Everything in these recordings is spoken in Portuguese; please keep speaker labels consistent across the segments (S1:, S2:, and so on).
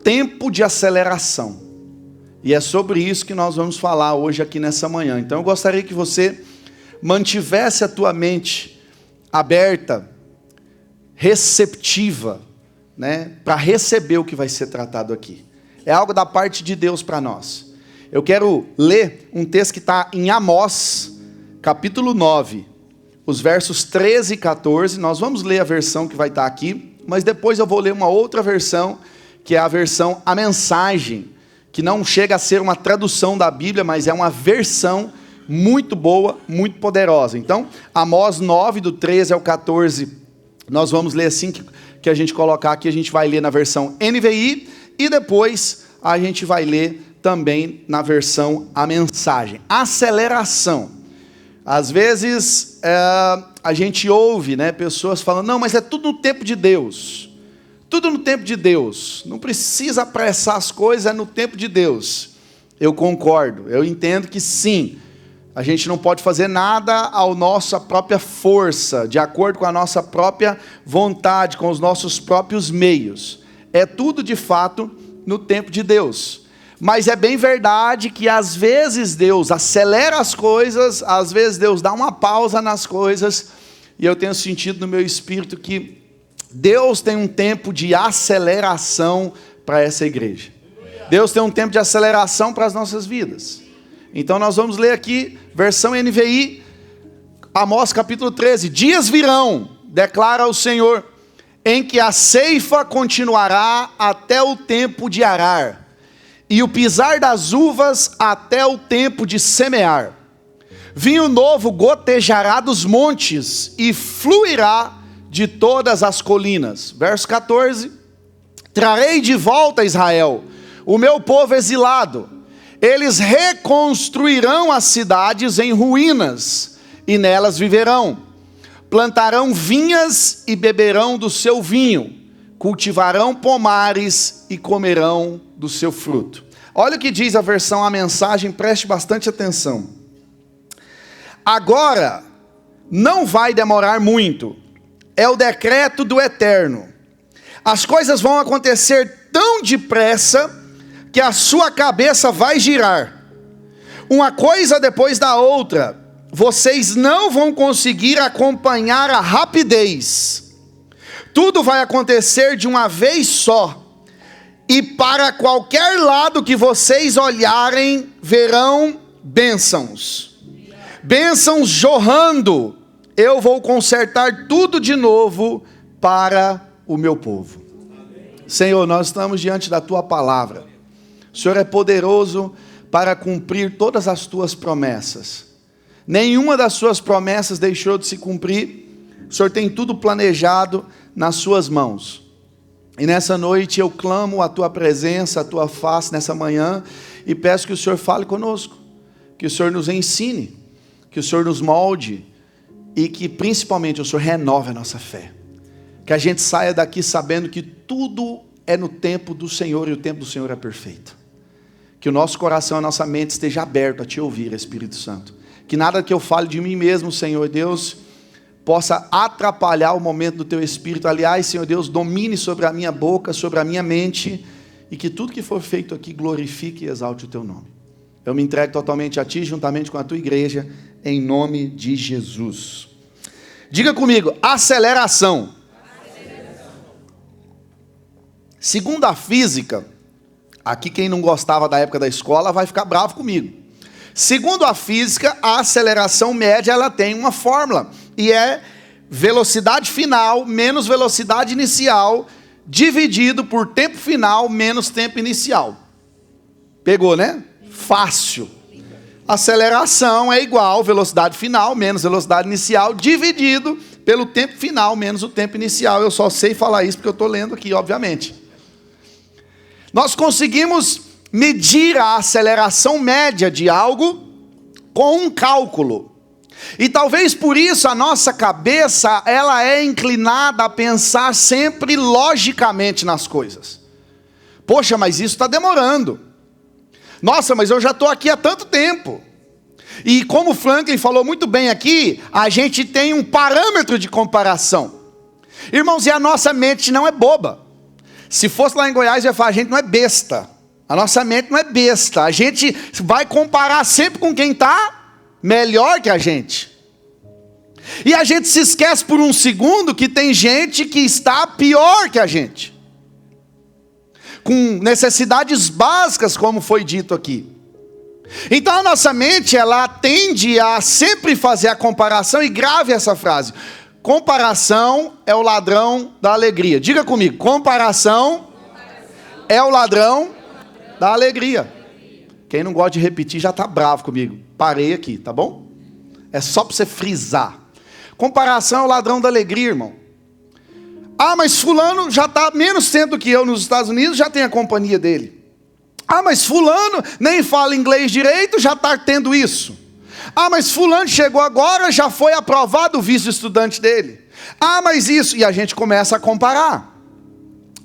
S1: tempo de aceleração. E é sobre isso que nós vamos falar hoje aqui nessa manhã. Então eu gostaria que você mantivesse a tua mente aberta, receptiva, né, para receber o que vai ser tratado aqui. É algo da parte de Deus para nós. Eu quero ler um texto que está em Amós, capítulo 9, os versos 13 e 14. Nós vamos ler a versão que vai estar aqui, mas depois eu vou ler uma outra versão, que é a versão A Mensagem, que não chega a ser uma tradução da Bíblia, mas é uma versão muito boa, muito poderosa. Então, Amós 9, do 13 ao 14, nós vamos ler assim que a gente colocar aqui, a gente vai ler na versão NVI, e depois a gente vai ler também na versão A Mensagem. Aceleração. Às vezes, a gente ouve, né, pessoas falando, não, mas é tudo no tempo de Deus. Tudo no tempo de Deus, não precisa apressar as coisas, é no tempo de Deus. Eu concordo, eu entendo que sim, a gente não pode fazer nada à nossa própria força, de acordo com a nossa própria vontade, com os nossos próprios meios. É tudo de fato no tempo de Deus. Mas é bem verdade que às vezes Deus acelera as coisas, às vezes Deus dá uma pausa nas coisas, e eu tenho sentido no meu espírito que Deus tem um tempo de aceleração para essa igreja. Deus tem um tempo de aceleração para as nossas vidas. Então nós vamos ler aqui, versão NVI, Amós capítulo 13. Dias virão, declara o Senhor, em que a ceifa continuará até o tempo de arar, e o pisar das uvas até o tempo de semear. Vinho novo gotejará dos montes e fluirá de todas as colinas. Verso 14. Trarei de volta a Israel, o meu povo exilado. Eles reconstruirão as cidades em ruínas, e nelas viverão. Plantarão vinhas e beberão do seu vinho. Cultivarão pomares e comerão do seu fruto. Olha o que diz a versão A Mensagem, preste bastante atenção. Agora, não vai demorar muito. É o decreto do Eterno. As coisas vão acontecer tão depressa que a sua cabeça vai girar. Uma coisa depois da outra. Vocês não vão conseguir acompanhar a rapidez. Tudo vai acontecer de uma vez só. E para qualquer lado que vocês olharem, verão bênçãos. Bênçãos jorrando. Eu vou consertar tudo de novo para o meu povo. Senhor, nós estamos diante da Tua palavra. O Senhor é poderoso para cumprir todas as Tuas promessas. Nenhuma das Suas promessas deixou de se cumprir. O Senhor tem tudo planejado nas Suas mãos. E nessa noite eu clamo a Tua presença, a Tua face nessa manhã, e peço que o Senhor fale conosco, que o Senhor nos ensine, que o Senhor nos molde, e que principalmente o Senhor renove a nossa fé. Que a gente saia daqui sabendo que tudo é no tempo do Senhor, e o tempo do Senhor é perfeito. Que o nosso coração, a nossa mente esteja aberto a Te ouvir, Espírito Santo. Que nada que eu fale de mim mesmo, Senhor Deus, possa atrapalhar o momento do Teu Espírito. Aliás, Senhor Deus, domine sobre a minha boca, sobre a minha mente, e que tudo que for feito aqui glorifique e exalte o Teu nome. Eu me entrego totalmente a Ti, juntamente com a Tua igreja, em nome de Jesus. Diga comigo, aceleração. Segundo a física, aqui quem não gostava da época da escola vai ficar bravo comigo. Segundo a física, a aceleração média ela tem uma fórmula, e é velocidade final menos velocidade inicial, dividido por tempo final menos tempo inicial. Pegou, né? Fácil. Aceleração é igual velocidade final menos velocidade inicial, dividido pelo tempo final menos o tempo inicial. Eu só sei falar isso porque eu estou lendo aqui, obviamente. Nós conseguimos medir a aceleração média de algo com um cálculo. E talvez por isso a nossa cabeça ela é inclinada a pensar sempre logicamente nas coisas. Poxa, mas isso está demorando. Nossa, mas eu já estou aqui há tanto tempo. E como o Franklin falou muito bem aqui, a gente tem um parâmetro de comparação. Irmãos, e a nossa mente não é boba. Se fosse lá em Goiás, eu ia falar, a gente não é besta. A nossa mente não é besta. A gente vai comparar sempre com quem está melhor que a gente. E a gente se esquece por um segundo que tem gente que está pior que a gente. Com necessidades básicas, como foi dito aqui. Então a nossa mente, ela tende a sempre fazer a comparação, e grave essa frase. Comparação é o ladrão da alegria. Diga comigo, comparação é o ladrão da alegria. Quem não gosta de repetir já está bravo comigo. Parei aqui, tá bom? É só para você frisar. Comparação é o ladrão da alegria, irmão. Ah, mas fulano já está menos tempo que eu nos Estados Unidos, já tem a companhia dele. Ah, mas fulano nem fala inglês direito, já está tendo isso. Ah, mas fulano chegou agora, já foi aprovado o visto estudante dele. Ah, mas isso, e a gente começa a comparar.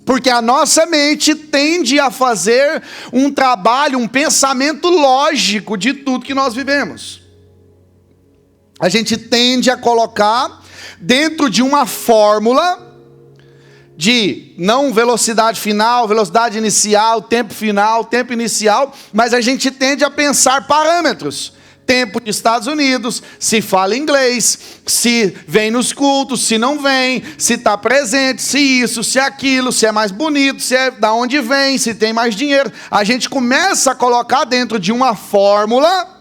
S1: Porque a nossa mente tende a fazer um trabalho, um pensamento lógico de tudo que nós vivemos. A gente tende a colocar dentro de uma fórmula de não velocidade final, velocidade inicial, tempo inicial, mas a gente tende a pensar parâmetros. Tempo de Estados Unidos, se fala inglês, se vem nos cultos, se não vem, se está presente, se isso, se aquilo, se é mais bonito, se é da onde vem, se tem mais dinheiro. A gente começa a colocar dentro de uma fórmula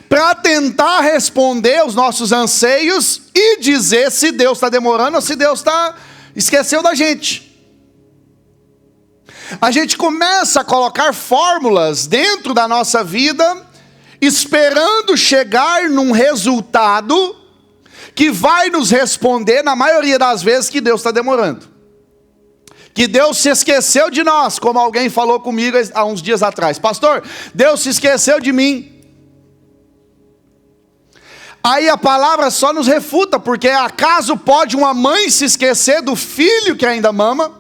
S1: para tentar responder os nossos anseios e dizer se Deus está demorando ou se Deus esqueceu da gente. A gente começa a colocar fórmulas dentro da nossa vida, esperando chegar num resultado que vai nos responder, na maioria das vezes, que Deus está demorando. Que Deus se esqueceu de nós, como alguém falou comigo há uns dias atrás. Pastor, Deus se esqueceu de mim. Aí a palavra só nos refuta, porque acaso pode uma mãe se esquecer do filho que ainda mama?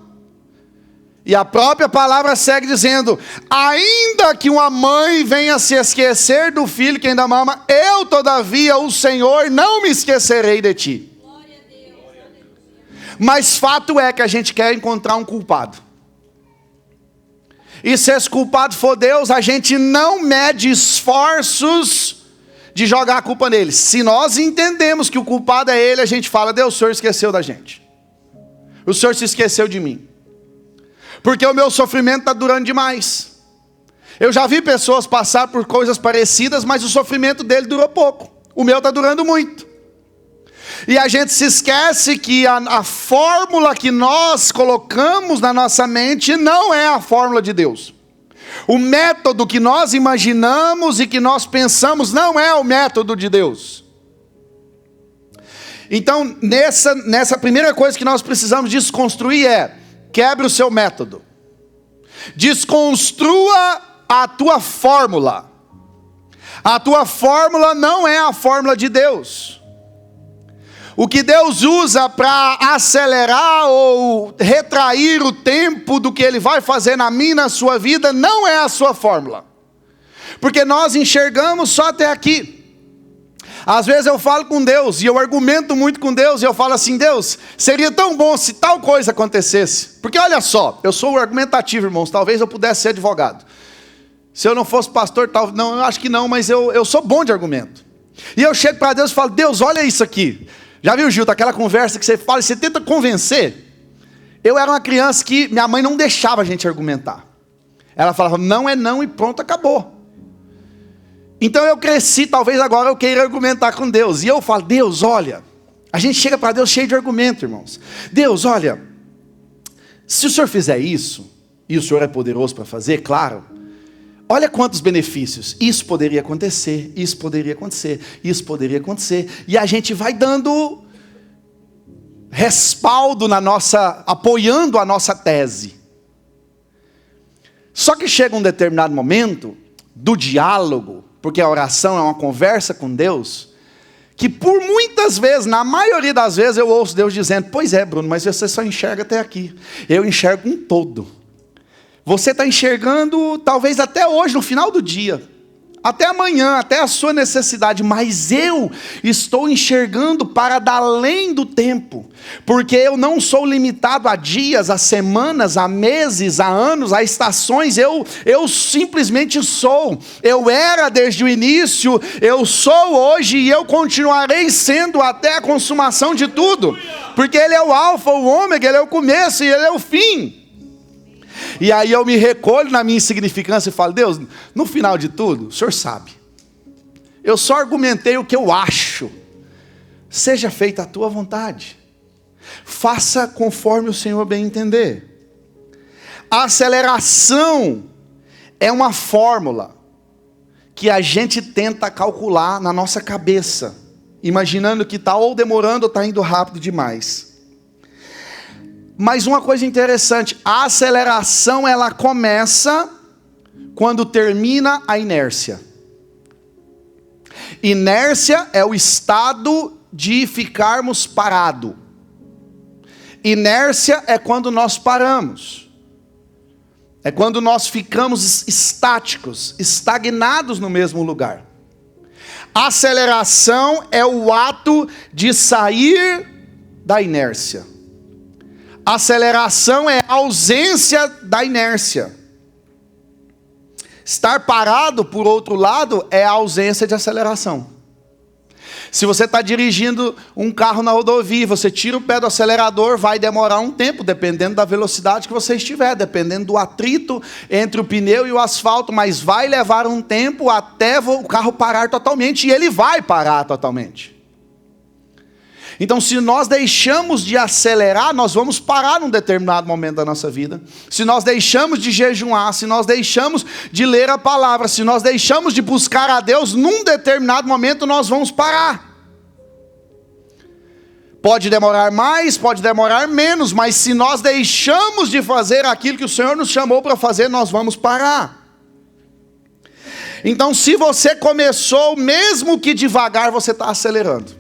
S1: E a própria palavra segue dizendo, ainda que uma mãe venha se esquecer do filho que ainda mama, eu todavia, o Senhor, não me esquecerei de ti. Glória a Deus. Mas fato é que a gente quer encontrar um culpado. E se esse culpado for Deus, a gente não mede esforços de jogar a culpa nele. Se nós entendemos que o culpado é ele, a gente fala, Deus, o Senhor esqueceu da gente. O Senhor se esqueceu de mim. Porque o meu sofrimento está durando demais. Eu já vi pessoas passar por coisas parecidas, mas o sofrimento dele durou pouco. O meu está durando muito. E a gente se esquece que a fórmula que nós colocamos na nossa mente não é a fórmula de Deus. O método que nós imaginamos e que nós pensamos não é o método de Deus. Então, nessa primeira coisa que nós precisamos desconstruir é: quebre o seu método. Desconstrua a tua fórmula. A tua fórmula não é a fórmula de Deus. O que Deus usa para acelerar ou retrair o tempo do que Ele vai fazer na minha e na sua vida não é a sua fórmula. Porque nós enxergamos só até aqui. Às vezes eu falo com Deus, e eu argumento muito com Deus, e eu falo assim, Deus, seria tão bom se tal coisa acontecesse. Porque olha só, eu sou argumentativo, irmãos, talvez eu pudesse ser advogado. Se eu não fosse pastor, não, eu acho que não, mas eu sou bom de argumento. E eu chego para Deus e falo, Deus, olha isso aqui. Já viu, Gil, aquela conversa que você fala e você tenta convencer? Eu era uma criança que minha mãe não deixava a gente argumentar. Ela falava, não é não e pronto, acabou. Então eu cresci, talvez agora eu queira argumentar com Deus. E eu falo, Deus, olha, a gente chega para Deus cheio de argumento, irmãos. Deus, olha, se o Senhor fizer isso, e o Senhor é poderoso para fazer, claro, olha quantos benefícios. Isso poderia acontecer, isso poderia acontecer, isso poderia acontecer. E a gente vai dando respaldo apoiando a nossa tese. Só que chega um determinado momento do diálogo, porque a oração é uma conversa com Deus, que por muitas vezes, na maioria das vezes, eu ouço Deus dizendo, pois é, Bruno, mas você só enxerga até aqui. Eu enxergo um todo. Você está enxergando, talvez até hoje, no final do dia. até amanhã, até a sua necessidade, mas eu estou enxergando para além do tempo, porque eu não sou limitado a dias, a semanas, a meses, a anos, a estações, eu simplesmente sou. Eu era desde o início, eu sou hoje e eu continuarei sendo até a consumação de tudo, porque Ele é o alfa, o ômega, Ele é o começo e Ele é o fim. E aí eu me recolho na minha insignificância e falo: Deus, no final de tudo, o Senhor sabe. Eu só argumentei o que eu acho. Seja feita a tua vontade. Faça conforme o Senhor bem entender. A aceleração é uma fórmula que a gente tenta calcular na nossa cabeça, imaginando que está ou demorando ou está indo rápido demais. Mas uma coisa interessante, a aceleração ela começa quando termina a inércia. Inércia é o estado de ficarmos parado. Inércia é quando nós paramos. É quando nós ficamos estáticos, estagnados no mesmo lugar. Aceleração é o ato de sair da inércia. Aceleração é a ausência da inércia. Estar parado, por outro lado, é a ausência de aceleração. Se você está dirigindo um carro na rodovia, você tira o pé do acelerador, vai demorar um tempo, dependendo da velocidade que você estiver, dependendo do atrito entre o pneu e o asfalto, mas vai levar um tempo até o carro parar totalmente, e ele vai parar totalmente. Então, se nós deixamos de acelerar, nós vamos parar num determinado momento da nossa vida. Se nós deixamos de jejuar, se nós deixamos de ler a palavra, se nós deixamos de buscar a Deus, num determinado momento nós vamos parar. Pode demorar mais, pode demorar menos, mas se nós deixamos de fazer aquilo que o Senhor nos chamou para fazer, nós vamos parar. Então, se você começou, mesmo que devagar, você está acelerando.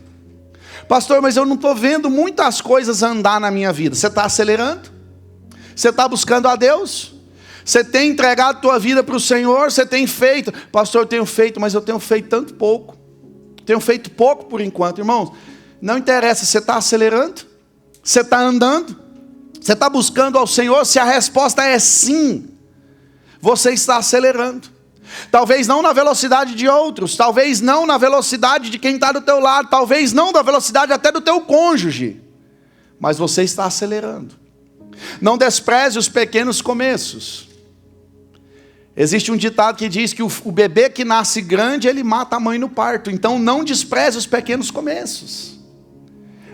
S1: Pastor, mas eu não estou vendo muitas coisas andar na minha vida. Você está acelerando? Você está buscando a Deus? Você tem entregado a tua vida para o Senhor? Você tem feito? Pastor, eu tenho feito, mas eu tenho feito tanto pouco. Tenho feito pouco por enquanto. Irmãos, não interessa, você está acelerando? Você está andando? Você está buscando ao Senhor? Se a resposta é sim, você está acelerando. Talvez não na velocidade de outros, talvez não na velocidade de quem está do teu lado, talvez não na velocidade até do teu cônjuge, mas você está acelerando. Não despreze os pequenos começos. Existe um ditado que diz que o bebê que nasce grande, ele mata a mãe no parto. Então não despreze os pequenos começos.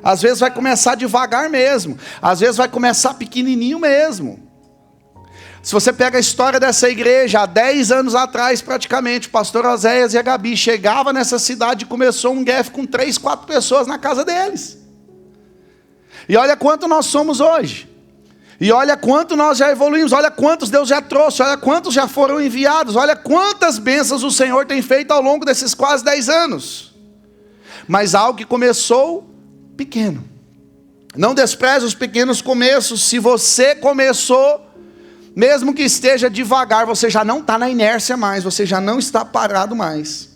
S1: Às vezes vai começar devagar mesmo, às vezes vai começar pequenininho mesmo. Se você pega a história dessa igreja, há 10 anos atrás praticamente, o pastor Oséias e a Gabi chegavam nessa cidade e começou um GEF com 3, 4 pessoas na casa deles. E olha quanto nós somos hoje. E olha quanto nós já evoluímos, olha quantos Deus já trouxe, olha quantos já foram enviados, olha quantas bênçãos o Senhor tem feito ao longo desses quase 10 anos. Mas algo que começou pequeno. Não despreze os pequenos começos. Se você começou, mesmo que esteja devagar, você já não está na inércia mais, você já não está parado mais.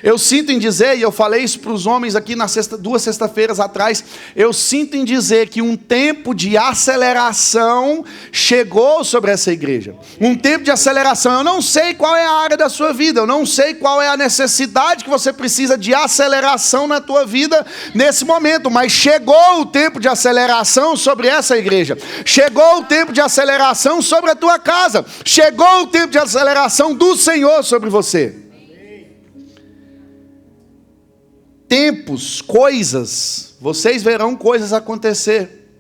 S1: Eu sinto em dizer, e eu falei isso para os homens aqui na 2 sexta-feiras atrás, eu sinto em dizer que um tempo de aceleração chegou sobre essa igreja. Um tempo de aceleração. Eu não sei qual é a área da sua vida, eu não sei qual é a necessidade que você precisa de aceleração na tua vida nesse momento, mas chegou o tempo de aceleração sobre essa igreja. Chegou o tempo de aceleração sobre a tua casa. Chegou o tempo de aceleração do Senhor sobre você. Tempos, coisas, vocês verão coisas acontecer,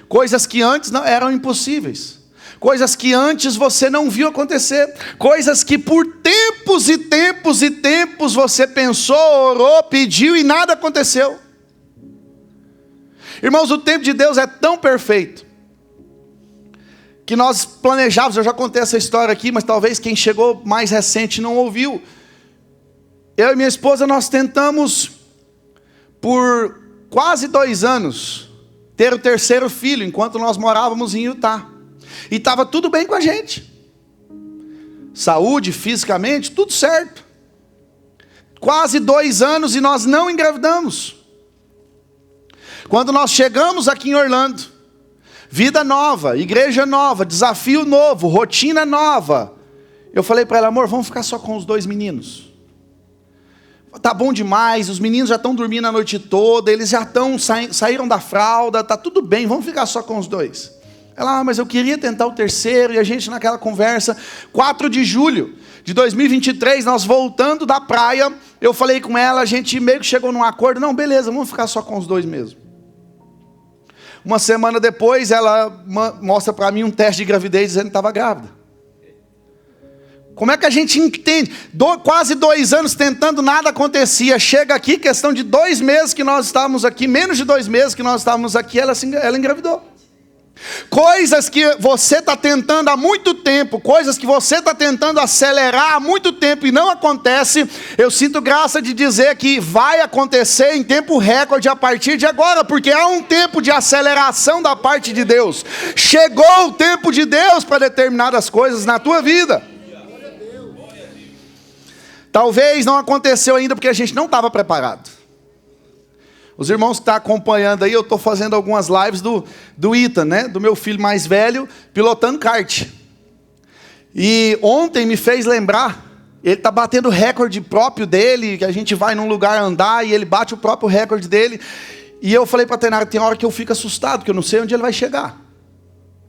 S1: coisas que antes não eram impossíveis, coisas que antes você não viu acontecer, coisas que por tempos e tempos e tempos você pensou, orou, pediu e nada aconteceu. Irmãos, o tempo de Deus é tão perfeito, que nós planejávamos, eu já contei essa história aqui, mas talvez quem chegou mais recente não ouviu. Eu e minha esposa, nós tentamos, por quase 2 anos, ter o 3º filho, enquanto nós morávamos em Utah. E estava tudo bem com a gente. saúde, fisicamente, tudo certo. Quase 2 anos e nós não engravidamos. Quando nós chegamos aqui em Orlando, vida nova, igreja nova, desafio novo, rotina nova. Eu falei para ela, amor, vamos ficar só com os 2 meninos. Tá bom demais, os meninos já estão dormindo a noite toda, eles já saíram da fralda, tá tudo bem, vamos ficar só com os 2. Ela, mas eu queria tentar o terceiro, e a gente naquela conversa, 4 de julho de 2023, nós voltando da praia, eu falei com ela, a gente meio que chegou num acordo, não, beleza, vamos ficar só com os 2 mesmo. Uma semana depois, ela mostra para mim um teste de gravidez dizendo que estava grávida. Como é que a gente entende? Quase 2 anos tentando, nada acontecia. Chega aqui, questão de 2 meses que nós estávamos aqui, menos de 2 meses que nós estávamos aqui, ela engravidou. Coisas que você está tentando há muito tempo, coisas que você está tentando acelerar há muito tempo e não acontece, eu sinto graça de dizer que vai acontecer em tempo recorde a partir de agora, porque há um tempo de aceleração da parte de Deus. Chegou o tempo de Deus para determinadas coisas na tua vida. Talvez não aconteceu ainda porque a gente não estava preparado. Os irmãos que estão acompanhando aí, eu estou fazendo algumas lives do Ethan, né? Do meu filho mais velho, pilotando kart. E ontem me fez lembrar, ele está batendo o recorde próprio dele, que a gente vai num lugar andar e ele bate o próprio recorde dele. E eu falei para a Tainara, tem hora que eu fico assustado, porque eu não sei onde ele vai chegar.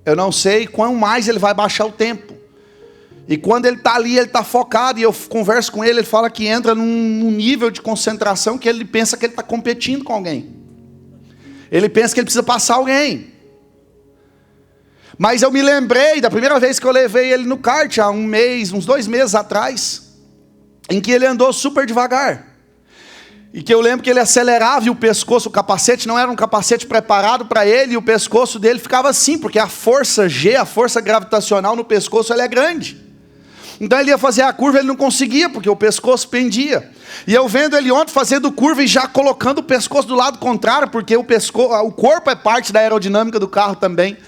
S1: Eu não sei quão mais ele vai baixar o tempo. E quando ele está ali, ele está focado, e eu converso com ele, ele fala que entra num nível de concentração que ele pensa que ele está competindo com alguém. Ele pensa que ele precisa passar alguém. Mas eu me lembrei da primeira vez que eu levei ele no kart, há uns 2 meses atrás, em que ele andou super devagar. E que eu lembro que ele acelerava e o pescoço, o capacete não era um capacete preparado para ele, e o pescoço dele ficava assim, porque a força G, a força gravitacional no pescoço, ela é grande. Então ele ia fazer a curva, ele não conseguia, porque o pescoço pendia. E eu vendo ele ontem fazendo curva e já colocando o pescoço do lado contrário, porque o corpo é parte da aerodinâmica do carro também.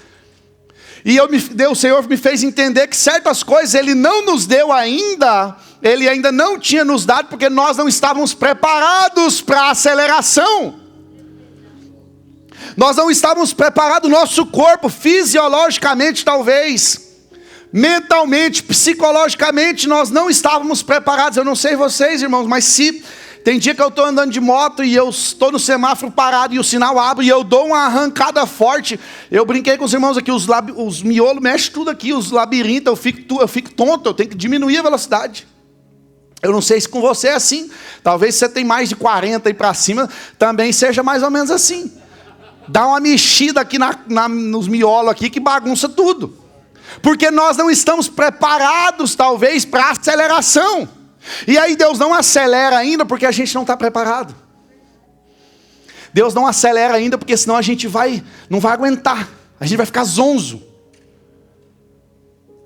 S1: E o Senhor me fez entender que certas coisas Ele não nos deu ainda, Ele ainda não tinha nos dado, porque nós não estávamos preparados para a aceleração. Nós não estávamos preparados, nosso corpo, fisiologicamente talvez, mentalmente, psicologicamente, nós não estávamos preparados. Eu não sei vocês, irmãos, mas se tem dia que eu estou andando de moto e eu estou no semáforo parado e o sinal abre e eu dou uma arrancada forte, eu brinquei com os irmãos aqui, os miolos mexem tudo aqui, os labirintos, eu fico tonto, eu tenho que diminuir a velocidade. Eu não sei se com você é assim, talvez você tem mais de 40 e para cima, também seja mais ou menos assim. Dá uma mexida aqui nos miolos aqui que bagunça tudo. Porque nós não estamos preparados, talvez, para a aceleração. E aí Deus não acelera ainda, porque a gente não está preparado. Deus não acelera ainda, porque senão a gente não vai aguentar. A gente vai ficar zonzo.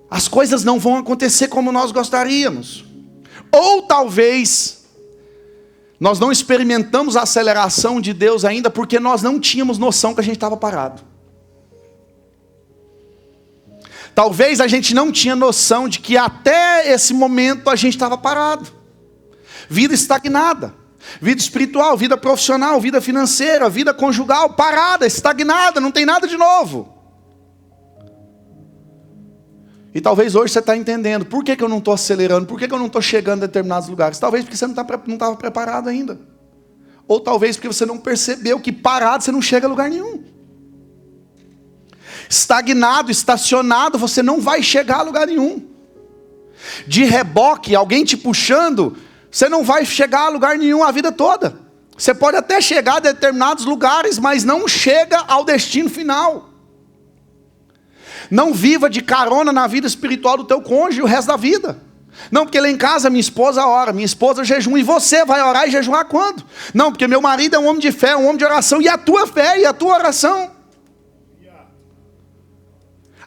S1: As coisas não vão acontecer como nós gostaríamos. Ou talvez nós não experimentamos a aceleração de Deus ainda, porque nós não tínhamos noção que a gente estava parado. Talvez a gente não tinha noção de que até esse momento a gente estava parado. Vida estagnada. Vida espiritual, vida profissional, vida financeira, vida conjugal, parada, estagnada, não tem nada de novo. E talvez hoje você está entendendo, por que eu não estou acelerando, por que eu não estou chegando em determinados lugares? Talvez porque você não estava preparado ainda. Ou talvez porque você não percebeu que parado você não chega a lugar nenhum. Estagnado, estacionado, você não vai chegar a lugar nenhum. De reboque, alguém te puxando, você não vai chegar a lugar nenhum a vida toda. Você pode até chegar a determinados lugares, mas não chega ao destino final. Não viva de carona na vida espiritual do teu cônjuge o resto da vida. Não, porque lá em casa minha esposa ora, minha esposa jejum, e você vai orar e jejuar quando? Não, porque meu marido é um homem de fé, um homem de oração, e a tua fé e a tua oração?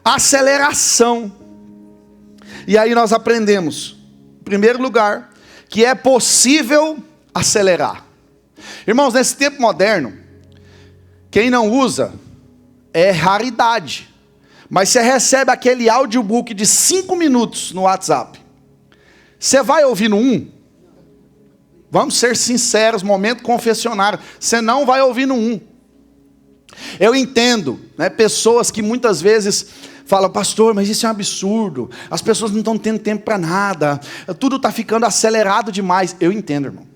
S1: Aceleração. E aí nós aprendemos, em primeiro lugar, que é possível acelerar. Irmãos, nesse tempo moderno, quem não usa é raridade. Mas você recebe aquele audiobook de 5 minutos no WhatsApp. Você vai ouvir no 1? Vamos ser sinceros, momento confessionário. Você não vai ouvir no 1. Eu entendo, né, pessoas que muitas vezes falam, pastor, mas isso é um absurdo. As pessoas não estão tendo tempo para nada. Tudo está ficando acelerado demais. Eu entendo, irmão.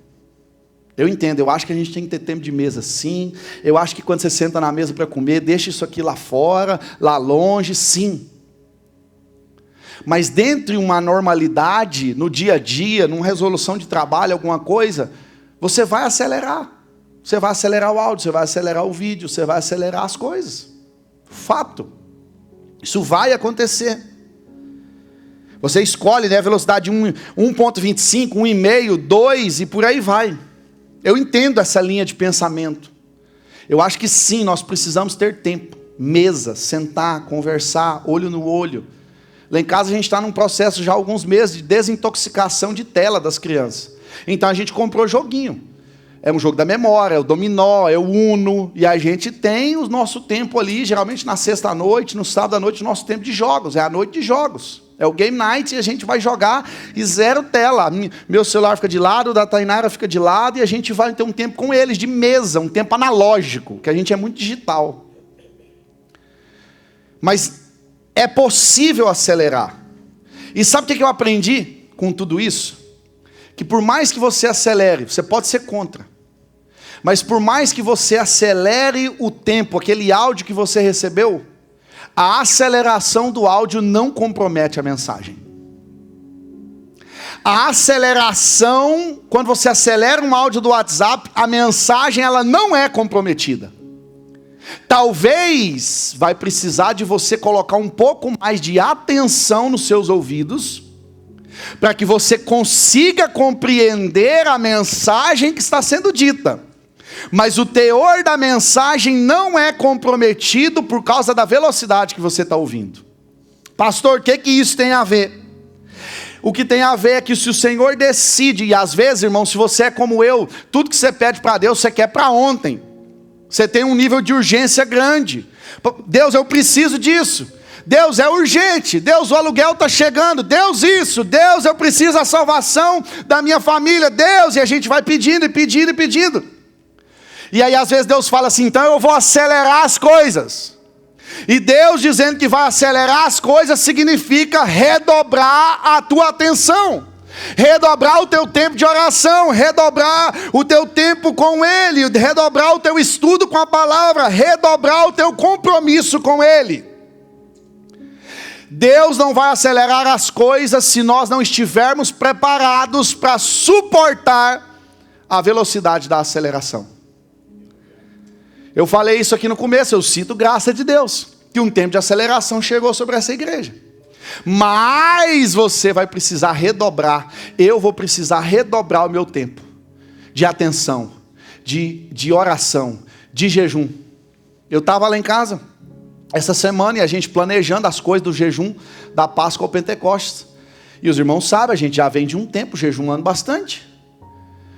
S1: Eu entendo. Eu acho que a gente tem que ter tempo de mesa, sim. Eu acho que quando você senta na mesa para comer, deixa isso aqui lá fora, lá longe, sim. Mas dentro de uma normalidade, no dia a dia, numa resolução de trabalho, alguma coisa, você vai acelerar. Você vai acelerar o áudio, você vai acelerar o vídeo, você vai acelerar as coisas. Fato. Isso vai acontecer. Você escolhe, né, a velocidade 1.25, 1,5, 2 e por aí vai. Eu entendo essa linha de pensamento. Eu acho que sim, nós precisamos ter tempo. Mesa, sentar, conversar, olho no olho. Lá em casa a gente está num processo já há alguns meses de desintoxicação de tela das crianças. Então a gente comprou joguinho. É um jogo da memória, é o dominó, é o Uno. E a gente tem o nosso tempo ali, geralmente na sexta-noite, no sábado à noite, o nosso tempo de jogos. É a noite de jogos. É o game night e a gente vai jogar e zero tela. Meu celular fica de lado, o da Tainara fica de lado e a gente vai ter um tempo com eles, de mesa, um tempo analógico, que a gente é muito digital. Mas é possível acelerar. E sabe o que eu aprendi com tudo isso? Que por mais que você acelere, você pode ser contra. Mas por mais que você acelere o tempo, aquele áudio que você recebeu, a aceleração do áudio não compromete a mensagem. A aceleração, quando você acelera um áudio do WhatsApp, a mensagem ela não é comprometida. Talvez vai precisar de você colocar um pouco mais de atenção nos seus ouvidos, para que você consiga compreender a mensagem que está sendo dita. Mas o teor da mensagem não é comprometido por causa da velocidade que você está ouvindo. Pastor, o que isso tem a ver? O que tem a ver é que se o Senhor decide, e às vezes, irmão, se você é como eu, tudo que você pede para Deus, você quer para ontem. Você tem um nível de urgência grande. Deus, eu preciso disso. Deus, é urgente. Deus, o aluguel está chegando. Deus, isso. Deus, eu preciso da salvação da minha família. Deus, e a gente vai pedindo e pedindo e pedindo. E aí às vezes Deus fala assim, então eu vou acelerar as coisas. E Deus dizendo que vai acelerar as coisas significa redobrar a tua atenção. Redobrar o teu tempo de oração, redobrar o teu tempo com Ele, redobrar o teu estudo com a palavra, redobrar o teu compromisso com Ele. Deus não vai acelerar as coisas se nós não estivermos preparados para suportar a velocidade da aceleração. Eu falei isso aqui no começo, eu cito graça de Deus, que um tempo de aceleração chegou sobre essa igreja. Mas você vai precisar redobrar, eu vou precisar redobrar o meu tempo de atenção, de oração, de jejum. Eu estava lá em casa essa semana e a gente planejando as coisas do jejum da Páscoa ao Pentecostes. E os irmãos sabem, a gente já vem de um tempo jejuando bastante.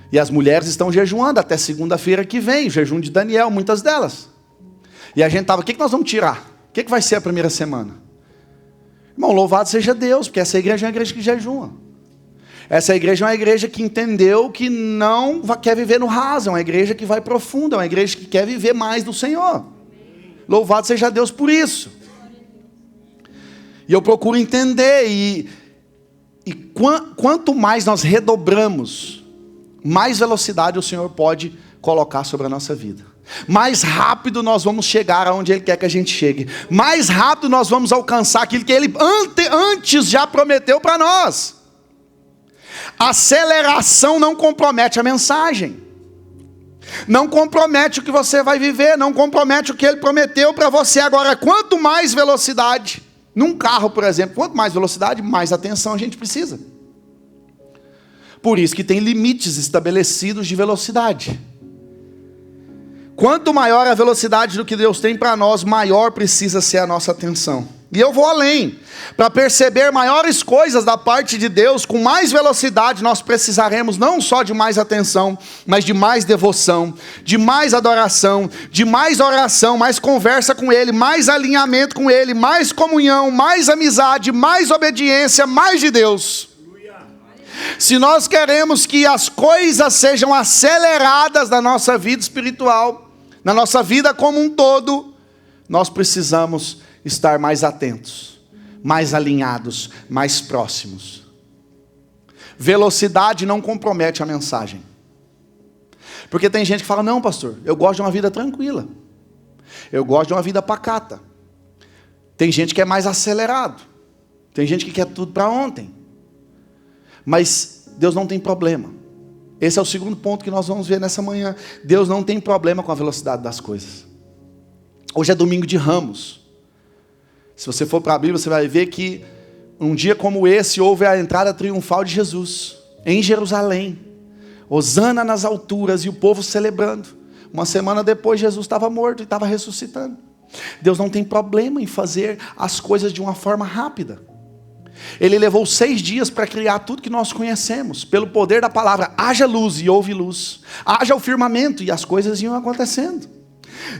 S1: E as mulheres estão jejuando até segunda-feira que vem, o jejum de Daniel, muitas delas. E a gente estava, o que nós vamos tirar? O que vai ser a primeira semana? Irmão, louvado seja Deus, porque essa igreja é uma igreja que jejua. Essa igreja é uma igreja que entendeu que não quer viver no raso, é uma igreja que vai profundo, é uma igreja que quer viver mais do Senhor. Louvado seja Deus por isso. E eu procuro entender, e quanto mais nós redobramos, mais velocidade o Senhor pode colocar sobre a nossa vida. Mais rápido nós vamos chegar aonde Ele quer que a gente chegue. Mais rápido nós vamos alcançar aquilo que Ele antes já prometeu para nós. Aceleração não compromete a mensagem. Não compromete o que você vai viver. Não compromete o que Ele prometeu para você. Agora, quanto mais velocidade, num carro, por exemplo, quanto mais velocidade, mais atenção a gente precisa. Por isso que tem limites estabelecidos de velocidade. Quanto maior a velocidade do que Deus tem para nós, maior precisa ser a nossa atenção. E eu vou além. Para perceber maiores coisas da parte de Deus, com mais velocidade, nós precisaremos não só de mais atenção, mas de mais devoção, de mais adoração, de mais oração, mais conversa com Ele, mais alinhamento com Ele, mais comunhão, mais amizade, mais obediência, mais de Deus. Se nós queremos que as coisas sejam aceleradas na nossa vida espiritual, na nossa vida como um todo, nós precisamos estar mais atentos, mais alinhados, mais próximos. Velocidade não compromete a mensagem. Porque tem gente que fala, não pastor, eu gosto de uma vida tranquila. Eu gosto de uma vida pacata. Tem gente que é mais acelerado. Tem gente que quer tudo para ontem. Mas Deus não tem problema. Esse é o segundo ponto que nós vamos ver nessa manhã. Deus não tem problema com a velocidade das coisas. Hoje é domingo de Ramos. Se você for para a Bíblia, você vai ver que um dia como esse, houve a entrada triunfal de Jesus em Jerusalém. Hosana nas alturas e o povo celebrando. Uma semana depois, Jesus estava morto e estava ressuscitando. Deus não tem problema em fazer as coisas de uma forma rápida. Ele levou 6 dias para criar tudo que nós conhecemos. Pelo poder da palavra, haja luz e houve luz. Haja o firmamento e as coisas iam acontecendo.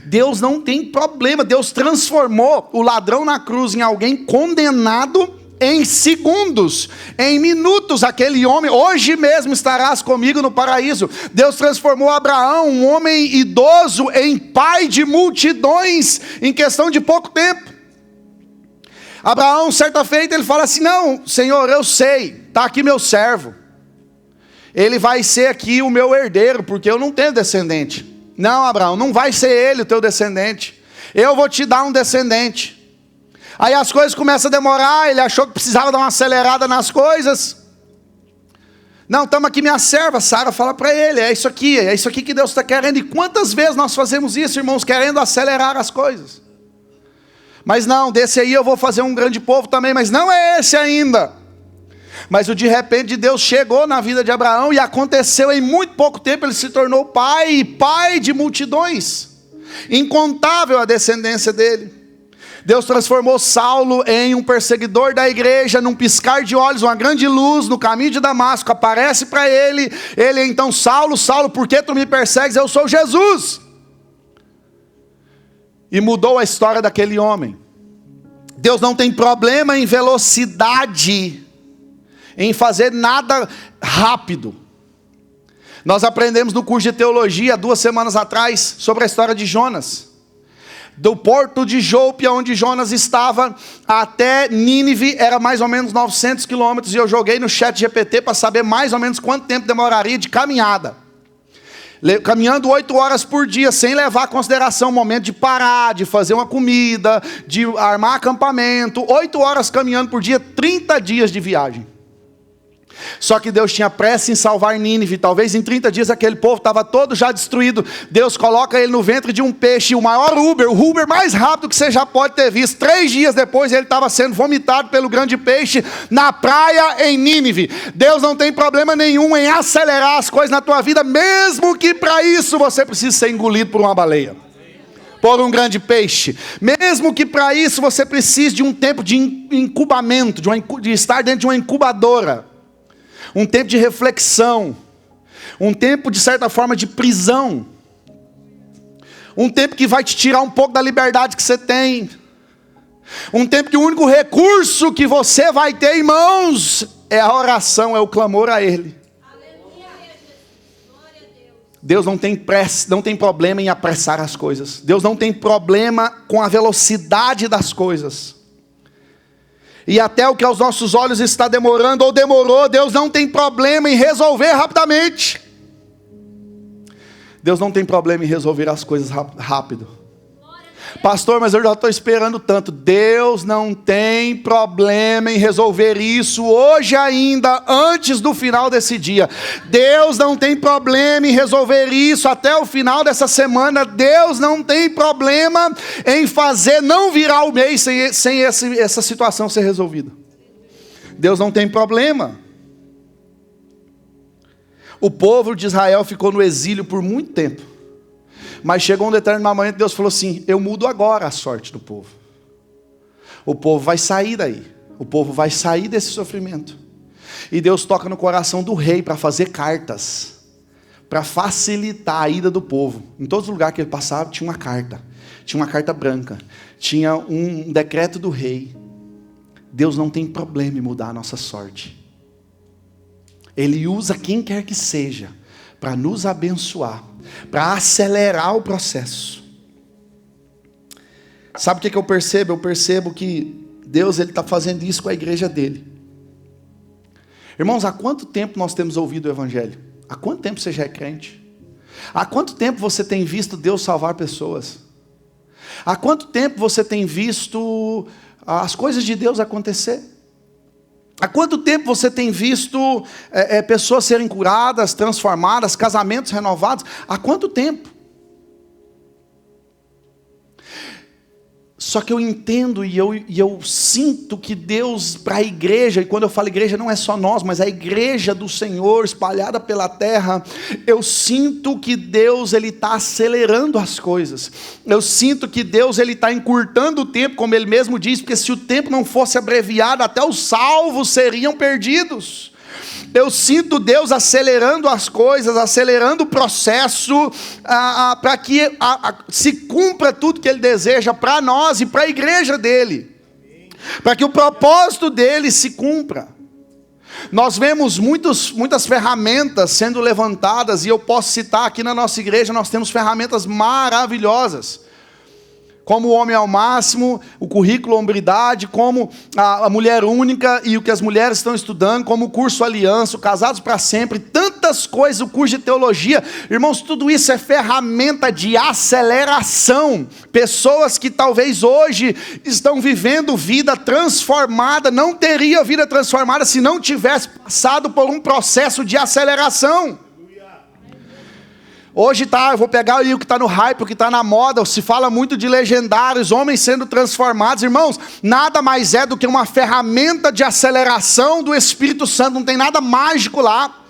S1: Deus não tem problema. Deus transformou o ladrão na cruz em alguém condenado em segundos, em minutos. Aquele homem, hoje mesmo estarás comigo no paraíso. Deus transformou Abraão, um homem idoso, em pai de multidões, em questão de pouco tempo. Abraão, certa feita, ele fala assim, não, Senhor, eu sei, está aqui meu servo, ele vai ser aqui o meu herdeiro, porque eu não tenho descendente. Não, Abraão, não vai ser ele o teu descendente, eu vou te dar um descendente. Aí as coisas começam a demorar, ele achou que precisava dar uma acelerada nas coisas. Não, estamos aqui, minha serva, Sara fala para ele, é isso aqui que Deus está querendo. E quantas vezes nós fazemos isso, irmãos, querendo acelerar as coisas? Mas não, desse aí eu vou fazer um grande povo também, mas não é esse ainda. Mas o de repente Deus chegou na vida de Abraão e aconteceu em muito pouco tempo, ele se tornou pai de multidões. Incontável a descendência dele. Deus transformou Saulo em um perseguidor da igreja, num piscar de olhos, uma grande luz no caminho de Damasco, aparece para ele, então, Saulo, Saulo, por que tu me persegues? Eu sou Jesus. E mudou a história daquele homem. Deus não tem problema em velocidade, em fazer nada rápido. Nós aprendemos no curso de teologia, 2 semanas atrás, sobre a história de Jonas. Do porto de Jope, onde Jonas estava, até Nínive, era mais ou menos 900 quilômetros, e eu joguei no chat GPT para saber mais ou menos quanto tempo demoraria de caminhada. Caminhando 8 horas por dia, sem levar em consideração o momento de parar, de fazer uma comida, de armar acampamento. 8 horas caminhando por dia, 30 dias de viagem. Só que Deus tinha pressa em salvar Nínive. Talvez em 30 dias aquele povo estava todo já destruído. Deus coloca ele no ventre de um peixe, o maior Uber, o Uber mais rápido que você já pode ter visto. 3 dias depois ele estava sendo vomitado pelo grande peixe na praia em Nínive. Deus não tem problema nenhum em acelerar as coisas na tua vida, mesmo que para isso você precise ser engolido por uma baleia, por um grande peixe, mesmo que para isso você precise de um tempo de incubamento, de estar dentro de uma incubadora, um tempo de reflexão, um tempo de certa forma de prisão, um tempo que vai te tirar um pouco da liberdade que você tem, um tempo que o único recurso que você vai ter em mãos é a oração, é o clamor a Ele. Deus não tem pressa, não tem problema em apressar as coisas. Deus não tem problema com a velocidade das coisas. E até o que aos nossos olhos está demorando ou demorou, Deus não tem problema em resolver rapidamente. Deus não tem problema em resolver as coisas rápido. Pastor, mas eu já estou esperando tanto. Deus não tem problema em resolver isso hoje ainda, antes do final desse dia. Deus não tem problema em resolver isso até o final dessa semana. Deus não tem problema em fazer não virar o mês sem essa situação ser resolvida. Deus não tem problema. O povo de Israel ficou no exílio por muito tempo. Mas chegou um determinado momento, Deus falou assim, eu mudo agora a sorte do povo. O povo vai sair daí. O povo vai sair desse sofrimento. E Deus toca no coração do rei para fazer cartas, para facilitar a ida do povo. Em todos os lugares que ele passava tinha uma carta. Tinha uma carta branca. Tinha um decreto do rei. Deus não tem problema em mudar a nossa sorte. Ele usa quem quer que seja para nos abençoar, para acelerar o processo. Sabe o que eu percebo? Eu percebo que Deus está fazendo isso com a igreja dele. Irmãos, há quanto tempo nós temos ouvido o Evangelho? Há quanto tempo você já é crente? Há quanto tempo você tem visto Deus salvar pessoas? Há quanto tempo você tem visto as coisas de Deus acontecer? Há quanto tempo você tem visto pessoas serem curadas, transformadas, casamentos renovados? Há quanto tempo? Só que eu entendo e eu sinto que Deus, para a igreja, e quando eu falo igreja não é só nós, mas a igreja do Senhor espalhada pela terra, eu sinto que Deus está acelerando as coisas. Eu sinto que Deus está encurtando o tempo, como Ele mesmo diz, porque se o tempo não fosse abreviado, até os salvos seriam perdidos. Eu sinto Deus acelerando as coisas, acelerando o processo, para que se cumpra tudo que Ele deseja para nós e para a igreja dEle. Para que o propósito dEle se cumpra. Nós vemos muitas ferramentas sendo levantadas, e eu posso citar aqui na nossa igreja, nós temos ferramentas maravilhosas. Como o Homem ao Máximo, o currículo Hombridade, como a Mulher Única e o que as mulheres estão estudando, como o curso Aliança, o Casados para Sempre, tantas coisas, o curso de Teologia. Irmãos, tudo isso é ferramenta de aceleração. Pessoas que talvez hoje estão vivendo vida transformada, não teria vida transformada se não tivesse passado por um processo de aceleração. Hoje eu vou pegar o que está no hype, o que está na moda, se fala muito de legendários, homens sendo transformados. Irmãos, nada mais é do que uma ferramenta de aceleração do Espírito Santo, não tem nada mágico lá.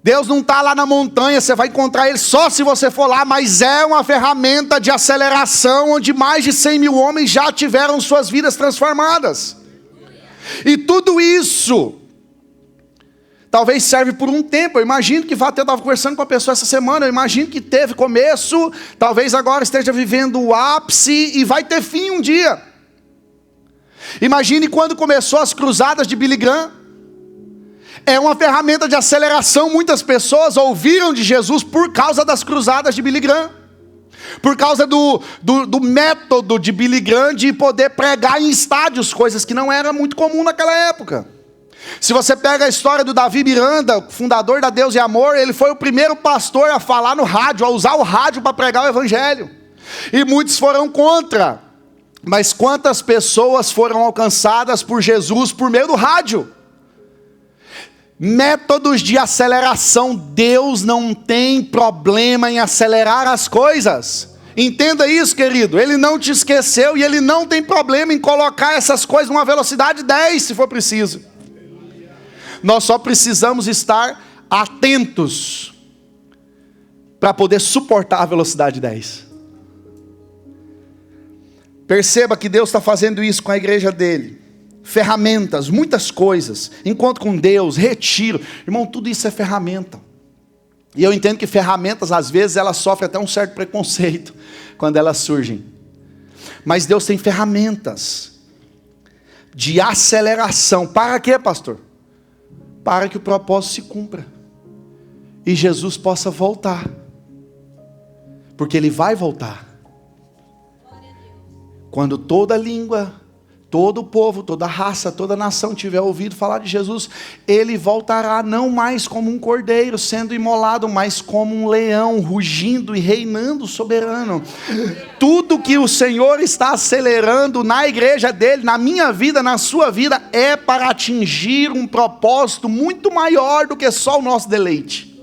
S1: Deus não está lá na montanha, você vai encontrar Ele só se você for lá, mas é uma ferramenta de aceleração, onde mais de 100 mil homens já tiveram suas vidas transformadas. E tudo isso talvez serve por um tempo. Eu imagino que eu estava conversando com uma pessoa essa semana, eu imagino que teve começo, talvez agora esteja vivendo o ápice e vai ter fim um dia. Imagine quando começou as cruzadas de Billy Graham. É uma ferramenta de aceleração. Muitas pessoas ouviram de Jesus por causa das cruzadas de Billy Graham. Por causa do método de Billy Graham de poder pregar em estádios, coisas que não era muito comum naquela época. Se você pega a história do Davi Miranda, fundador da Deus e Amor, ele foi o primeiro pastor a falar no rádio, a usar o rádio para pregar o evangelho. E muitos foram contra. Mas quantas pessoas foram alcançadas por Jesus por meio do rádio? Métodos de aceleração. Deus não tem problema em acelerar as coisas. Entenda isso, querido. Ele não te esqueceu e Ele não tem problema em colocar essas coisas numa velocidade 10, se for preciso. Nós só precisamos estar atentos para poder suportar a velocidade 10. Perceba que Deus está fazendo isso com a igreja dele. Ferramentas, muitas coisas. Encontro com Deus, retiro. Irmão, tudo isso é ferramenta. E eu entendo que ferramentas, às vezes, elas sofrem até um certo preconceito quando elas surgem. Mas Deus tem ferramentas de aceleração. Para quê, pastor? Para que o propósito se cumpra e Jesus possa voltar, porque Ele vai voltar. Quando toda língua, todo povo, toda raça, toda nação tiver ouvido falar de Jesus, Ele voltará não mais como um cordeiro sendo imolado, mas como um leão rugindo e reinando soberano. Tudo que o Senhor está acelerando na igreja dele, na minha vida, na sua vida, é para atingir um propósito muito maior do que só o nosso deleite.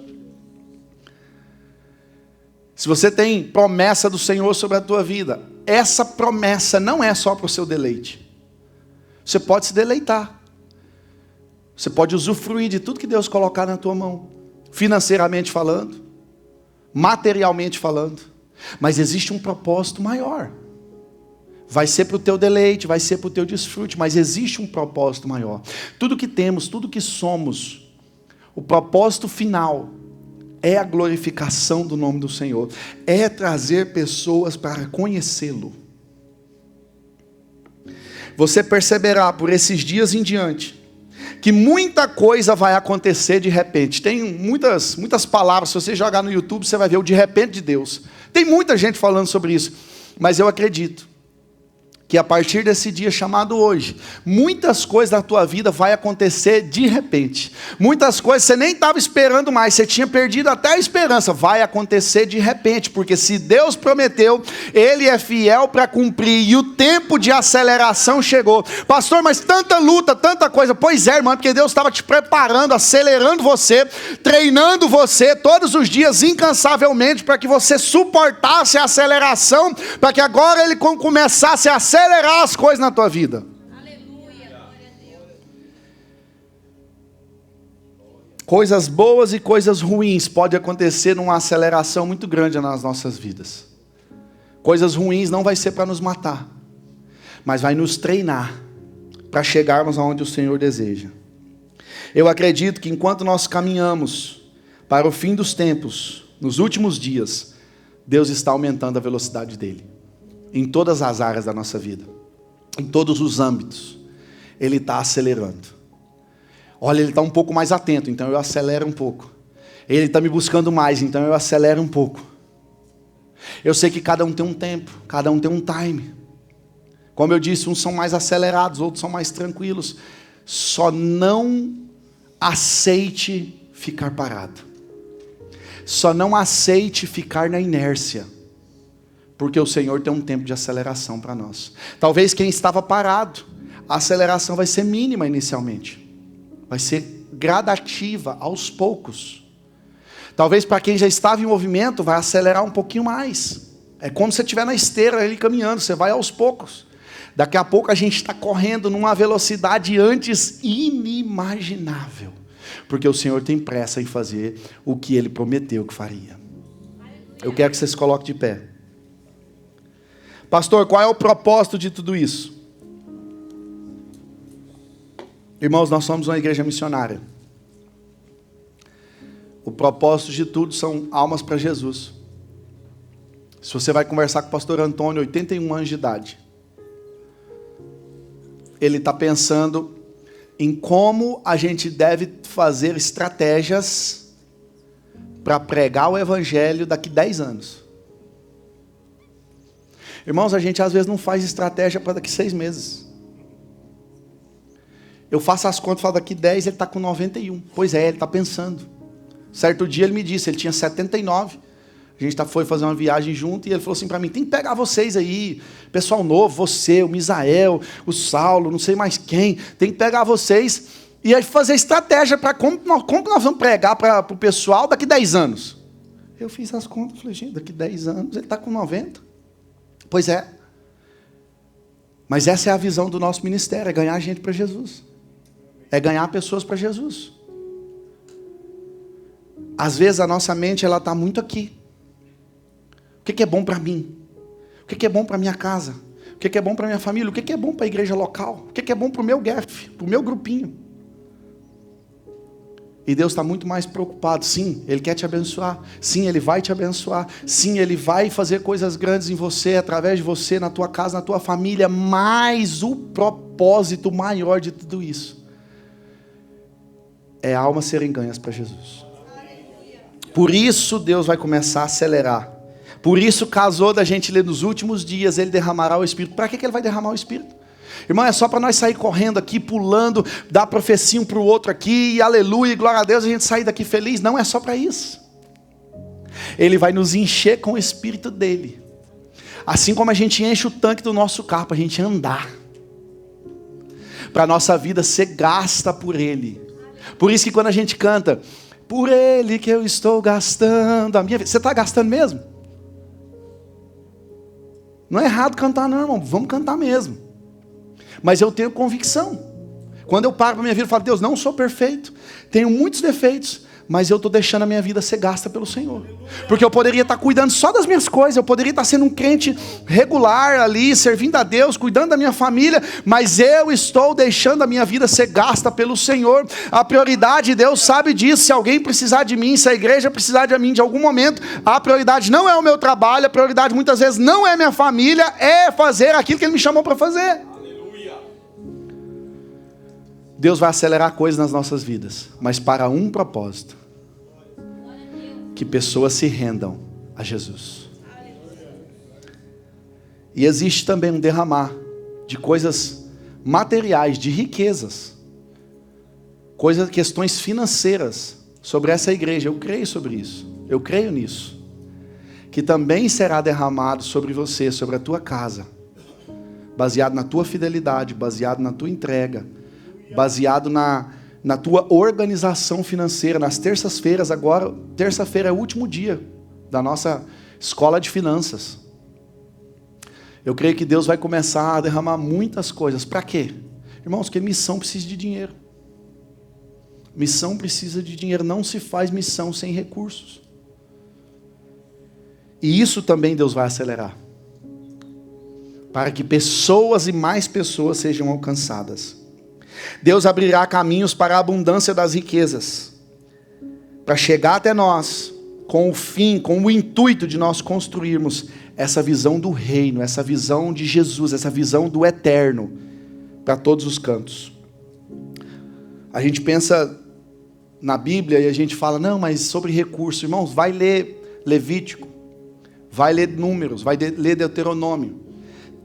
S1: Se você tem promessa do Senhor sobre a tua vida, essa promessa não é só para o seu deleite. Você pode se deleitar. Você pode usufruir de tudo que Deus colocar na tua mão, financeiramente falando, materialmente falando. Mas existe um propósito maior. Vai ser para o teu deleite, vai ser para o teu desfrute, mas existe um propósito maior. Tudo que temos, tudo que somos, o propósito final é a glorificação do nome do Senhor. É trazer pessoas para conhecê-lo. Você perceberá por esses dias em diante que muita coisa vai acontecer de repente. Tem muitas palavras, se você jogar no YouTube, você vai ver o de repente de Deus. Tem muita gente falando sobre isso, mas eu acredito que a partir desse dia chamado hoje, muitas coisas da tua vida vai acontecer de repente. Muitas coisas você nem estava esperando mais, você tinha perdido até a esperança, vai acontecer de repente, porque se Deus prometeu, Ele é fiel para cumprir, e o tempo de aceleração chegou. Pastor, mas tanta luta, tanta coisa. Pois é, irmão, porque Deus estava te preparando, acelerando você, treinando você todos os dias, incansavelmente, para que você suportasse a aceleração, para que agora Ele começasse a acelerar as coisas na tua vida.
S2: Aleluia, glória a Deus.
S1: Coisas boas e coisas ruins podem acontecer numa aceleração muito grande nas nossas vidas. Coisas ruins não vai ser para nos matar, mas vai nos treinar para chegarmos aonde o Senhor deseja. Eu acredito que enquanto nós caminhamos para o fim dos tempos, nos últimos dias, Deus está aumentando a velocidade dele. Em todas as áreas da nossa vida, em todos os âmbitos, Ele está acelerando. Olha, Ele está um pouco mais atento, então eu acelero um pouco. Ele está me buscando mais, então eu acelero um pouco. Eu sei que cada um tem um tempo, cada um tem um time. Como eu disse, uns são mais acelerados, outros são mais tranquilos. Só não aceite ficar parado. Só não aceite ficar na inércia. Porque o Senhor tem um tempo de aceleração para nós. Talvez quem estava parado, a aceleração vai ser mínima inicialmente. Vai ser gradativa, aos poucos. Talvez para quem já estava em movimento, vai acelerar um pouquinho mais. É como se você estiver na esteira ali caminhando, você vai aos poucos. Daqui a pouco a gente está correndo numa velocidade antes inimaginável. Porque o Senhor tem pressa em fazer o que Ele prometeu que faria. Eu quero que você se coloque de pé. Pastor, qual é o propósito de tudo isso? Irmãos, nós somos uma igreja missionária. O propósito de tudo são almas para Jesus. Se você vai conversar com o pastor Antônio, 81 anos de idade, ele está pensando em como a gente deve fazer estratégias para pregar o evangelho daqui 10 anos. Irmãos, a gente às vezes não faz estratégia para daqui 6 meses. Eu faço as contas, falo daqui 10, ele está com 91. Pois é, ele está pensando. Certo dia ele me disse, ele tinha 79. A gente foi fazer uma viagem junto e ele falou assim para mim, tem que pegar vocês aí, pessoal novo, você, o Misael, o Saulo, não sei mais quem, tem que pegar vocês e aí fazer estratégia para como nós vamos pregar para o pessoal daqui 10 anos. Eu fiz as contas, falei, gente, daqui 10 anos ele está com 90. Pois é, mas essa é a visão do nosso ministério, é ganhar gente para Jesus, é ganhar pessoas para Jesus. Às vezes a nossa mente ela está muito aqui. O que é bom para mim? O que é bom para minha casa? O que é bom para minha família? O que é bom para a igreja local? O que é bom para o meu GEF, para o meu grupinho? E Deus está muito mais preocupado. Sim, Ele quer te abençoar. Sim, Ele vai te abençoar. Sim, Ele vai fazer coisas grandes em você, através de você, na tua casa, na tua família. Mas o propósito maior de tudo isso é almas serem ganhas para Jesus. Por isso Deus vai começar a acelerar. Por isso casou da gente ler nos últimos dias, Ele derramará o Espírito. Para que Ele vai derramar o Espírito? Irmão, é só para nós sair correndo aqui, pulando, dar profecia um para o outro aqui, e aleluia, glória a Deus, a gente sair daqui feliz. Não é só para isso. Ele vai nos encher com o Espírito dEle. Assim como a gente enche o tanque do nosso carro para a gente andar. Para a nossa vida ser gasta por Ele. Por isso que quando a gente canta, por Ele que eu estou gastando a minha vida. Você está gastando mesmo? Não é errado cantar não, irmão. Vamos cantar mesmo. Mas eu tenho convicção. Quando eu paro para a minha vida, eu falo, Deus, não sou perfeito. Tenho muitos defeitos. Mas eu estou deixando a minha vida ser gasta pelo Senhor. Porque eu poderia estar cuidando só das minhas coisas. Eu poderia estar sendo um crente regular ali, servindo a Deus, cuidando da minha família. Mas eu estou deixando a minha vida ser gasta pelo Senhor. A prioridade, Deus sabe disso. Se alguém precisar de mim, se a igreja precisar de mim de algum momento, a prioridade não é o meu trabalho. A prioridade muitas vezes não é minha família. É fazer aquilo que Ele me chamou para fazer. Deus vai acelerar coisas nas nossas vidas, mas para um propósito: que pessoas se rendam a Jesus. E existe também um derramar de coisas materiais, de riquezas, questões financeiras sobre essa igreja. Eu creio sobre isso, eu creio nisso, que também será derramado sobre você, sobre a tua casa, baseado na tua fidelidade, baseado na tua entrega, baseado na tua organização financeira. Nas terças-feiras, agora, terça-feira é o último dia da nossa escola de finanças. Eu creio que Deus vai começar a derramar muitas coisas. Para quê? Irmãos, porque missão precisa de dinheiro. Missão precisa de dinheiro. Não se faz missão sem recursos. E isso também Deus vai acelerar, para que pessoas e mais pessoas sejam alcançadas. Deus abrirá caminhos para a abundância das riquezas, para chegar até nós, com o fim, com o intuito de nós construirmos essa visão do reino, essa visão de Jesus, essa visão do eterno, para todos os cantos. A gente pensa na Bíblia e a gente fala, não, mas sobre recursos. Irmãos, vai ler Levítico, vai ler Números, vai ler Deuteronômio.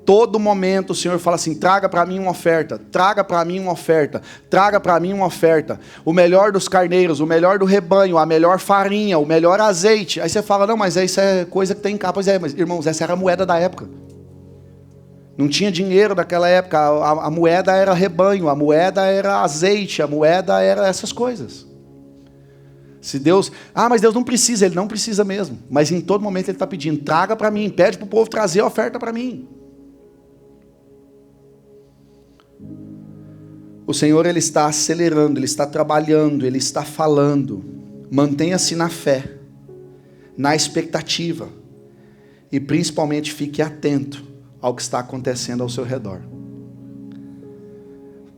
S1: Todo momento o Senhor fala assim: traga para mim uma oferta, traga para mim uma oferta, traga para mim uma oferta. O melhor dos carneiros, o melhor do rebanho, a melhor farinha, o melhor azeite. Aí você fala, não, mas isso é coisa que tem cá. Pois é, mas irmãos, essa era a moeda da época. Não tinha dinheiro naquela época, a moeda era rebanho, a moeda era azeite, a moeda era essas coisas. Se Deus, mas Deus não precisa, Ele não precisa mesmo. Mas em todo momento Ele está pedindo, traga para mim, pede para o povo trazer a oferta para mim. O Senhor, Ele está acelerando, Ele está trabalhando, Ele está falando. Mantenha-se na fé, na expectativa. E principalmente fique atento ao que está acontecendo ao seu redor.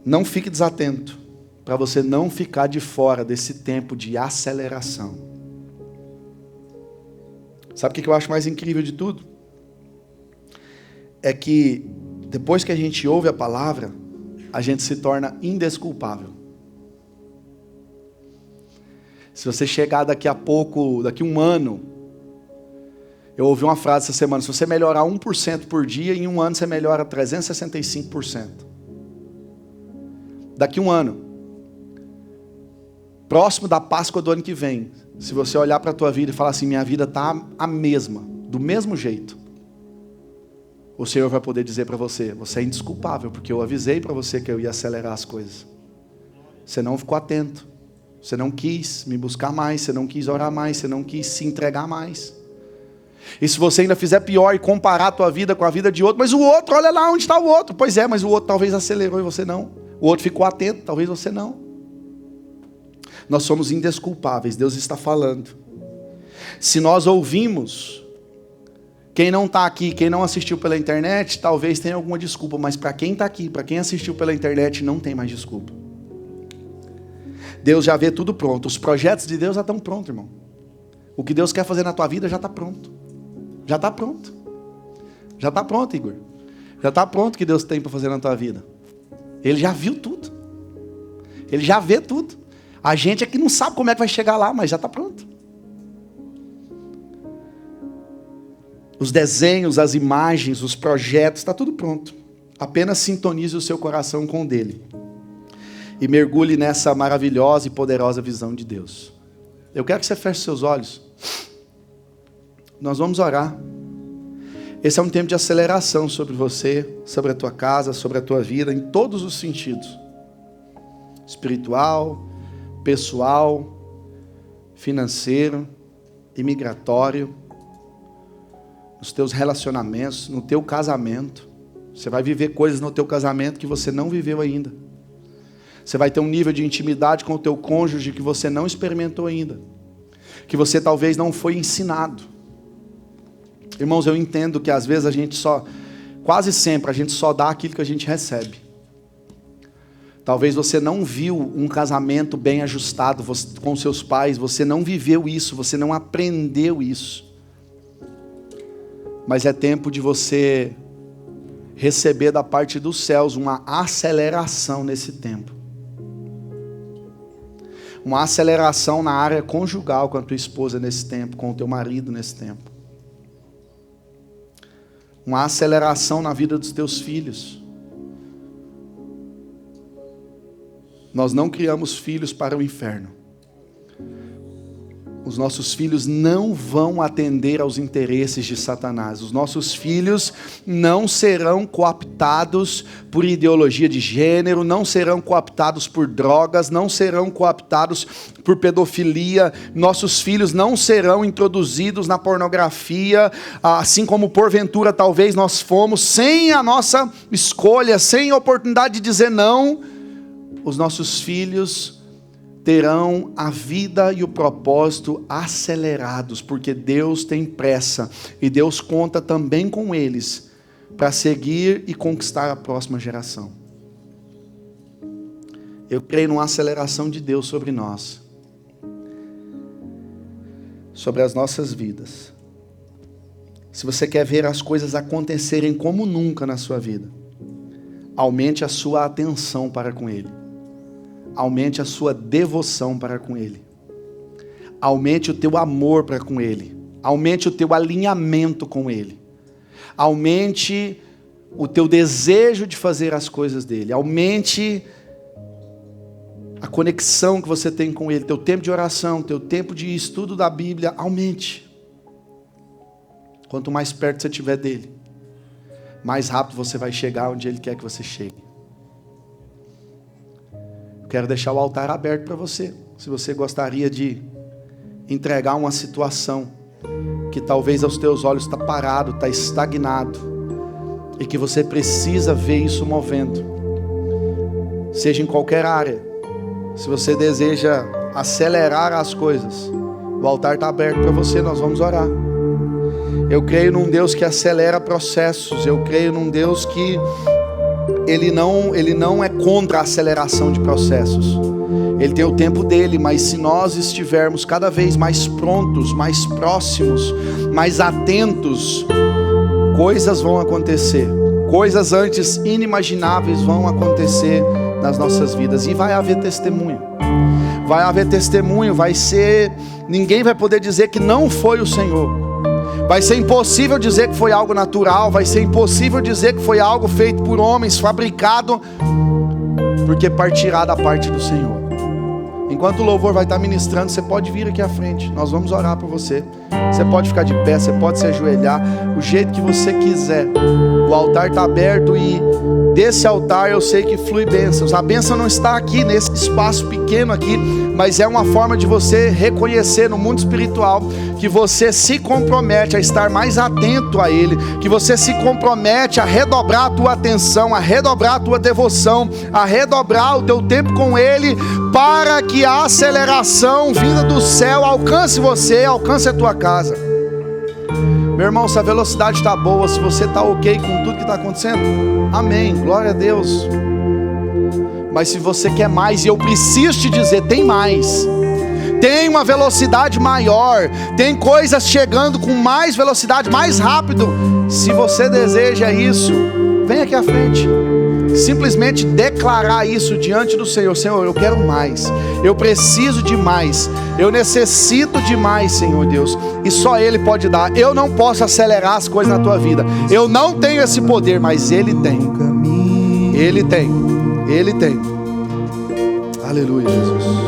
S1: Não fique desatento, para você não ficar de fora desse tempo de aceleração. Sabe o que eu acho mais incrível de tudo? É que depois que a gente ouve a palavra, a gente se torna indesculpável. Se você chegar daqui a pouco, daqui a um ano, eu ouvi uma frase essa semana: se você melhorar 1% por dia, em um ano você melhora 365%. Daqui a um ano, próximo da Páscoa do ano que vem, se você olhar para a tua vida e falar assim: minha vida está a mesma, do mesmo jeito, o Senhor vai poder dizer para você: você é indesculpável, porque eu avisei para você que eu ia acelerar as coisas. Você não ficou atento, você não quis me buscar mais, você não quis orar mais, você não quis se entregar mais. E se você ainda fizer pior e comparar a tua vida com a vida de outro, mas o outro, olha lá onde está o outro. Pois é, mas o outro talvez acelerou e você não. O outro ficou atento, talvez você não. Nós somos indesculpáveis, Deus está falando. Se nós ouvimos, quem não está aqui, quem não assistiu pela internet, talvez tenha alguma desculpa, mas para quem está aqui, para quem assistiu pela internet, não tem mais desculpa. Deus já vê tudo pronto, os projetos de Deus já estão prontos, irmão. O que Deus quer fazer na tua vida já está pronto. Já está pronto. Já está pronto, Igor. Já está pronto o que Deus tem para fazer na tua vida. Ele já viu tudo. Ele já vê tudo. A gente é que não sabe como é que vai chegar lá, mas já está pronto. Os desenhos, as imagens, os projetos, está tudo pronto. Apenas sintonize o seu coração com o dele. E mergulhe nessa maravilhosa e poderosa visão de Deus. Eu quero que você feche seus olhos. Nós vamos orar. Esse é um tempo de aceleração sobre você, sobre a tua casa, sobre a tua vida, em todos os sentidos. Espiritual, pessoal, financeiro, imigratório, nos teus relacionamentos, no teu casamento. Você vai viver coisas no teu casamento que você não viveu ainda. Você vai ter um nível de intimidade com o teu cônjuge que você não experimentou ainda. Que você talvez não foi ensinado. Irmãos, eu entendo que às vezes quase sempre a gente só dá aquilo que a gente recebe. Talvez você não viu um casamento bem ajustado com seus pais, você não viveu isso, você não aprendeu isso. Mas é tempo de você receber da parte dos céus uma aceleração nesse tempo. Uma aceleração na área conjugal com a tua esposa nesse tempo, com o teu marido nesse tempo. Uma aceleração na vida dos teus filhos. Nós não criamos filhos para o inferno. Os nossos filhos não vão atender aos interesses de Satanás. Os nossos filhos não serão cooptados por ideologia de gênero, não serão cooptados por drogas, não serão cooptados por pedofilia. Nossos filhos não serão introduzidos na pornografia, assim como porventura talvez nós fomos, sem a nossa escolha, sem a oportunidade de dizer não. Os nossos filhos terão a vida e o propósito acelerados, porque Deus tem pressa e Deus conta também com eles para seguir e conquistar a próxima geração. Eu creio numa aceleração de Deus sobre nós, sobre as nossas vidas. Se você quer ver as coisas acontecerem como nunca na sua vida, aumente a sua atenção para com Ele. Aumente a sua devoção para com Ele. Aumente o teu amor para com Ele. Aumente o teu alinhamento com Ele. Aumente o teu desejo de fazer as coisas dEle. Aumente a conexão que você tem com Ele. Teu tempo de oração, teu tempo de estudo da Bíblia. Aumente. Quanto mais perto você estiver dEle, mais rápido você vai chegar onde Ele quer que você chegue. Quero deixar o altar aberto para você. Se você gostaria de entregar uma situação que talvez aos teus olhos está parado, está estagnado, e que você precisa ver isso movendo, seja em qualquer área. Se você deseja acelerar as coisas, o altar está aberto para você, nós vamos orar. Eu creio num Deus que acelera processos. Eu creio num Deus que Ele não é contra a aceleração de processos. Ele tem o tempo dele, mas se nós estivermos cada vez mais prontos, mais próximos, mais atentos, coisas vão acontecer. Coisas antes inimagináveis vão acontecer nas nossas vidas. E vai haver testemunho. Vai haver testemunho, ninguém vai poder dizer que não foi o Senhor. Vai ser impossível dizer que foi algo natural, vai ser impossível dizer que foi algo feito por homens, fabricado, porque partirá da parte do Senhor. Enquanto o louvor vai estar ministrando, você pode vir aqui à frente, nós vamos orar por você. Você pode ficar de pé, você pode se ajoelhar, o jeito que você quiser. O altar está aberto e desse altar eu sei que flui bênçãos. A bênção não está aqui nesse espaço pequeno aqui, mas é uma forma de você reconhecer no mundo espiritual que você se compromete a estar mais atento a Ele, que você se compromete a redobrar a tua atenção, a redobrar a tua devoção, a redobrar o teu tempo com Ele, para que a aceleração vinda do céu alcance você, alcance a tua casa. Meu irmão, se a velocidade está boa, se você está ok com tudo que está acontecendo, amém, glória a Deus. Mas se você quer mais, e eu preciso te dizer, tem mais. Tem uma velocidade maior, tem coisas chegando com mais velocidade, mais rápido. Se você deseja isso, vem aqui à frente. Simplesmente declarar isso diante do Senhor. Senhor, eu quero mais, eu preciso de mais, eu necessito de mais, Senhor Deus. E só Ele pode dar. Eu não posso acelerar as coisas na tua vida, eu não tenho esse poder, mas Ele tem. Ele tem. Ele tem. Aleluia, Jesus.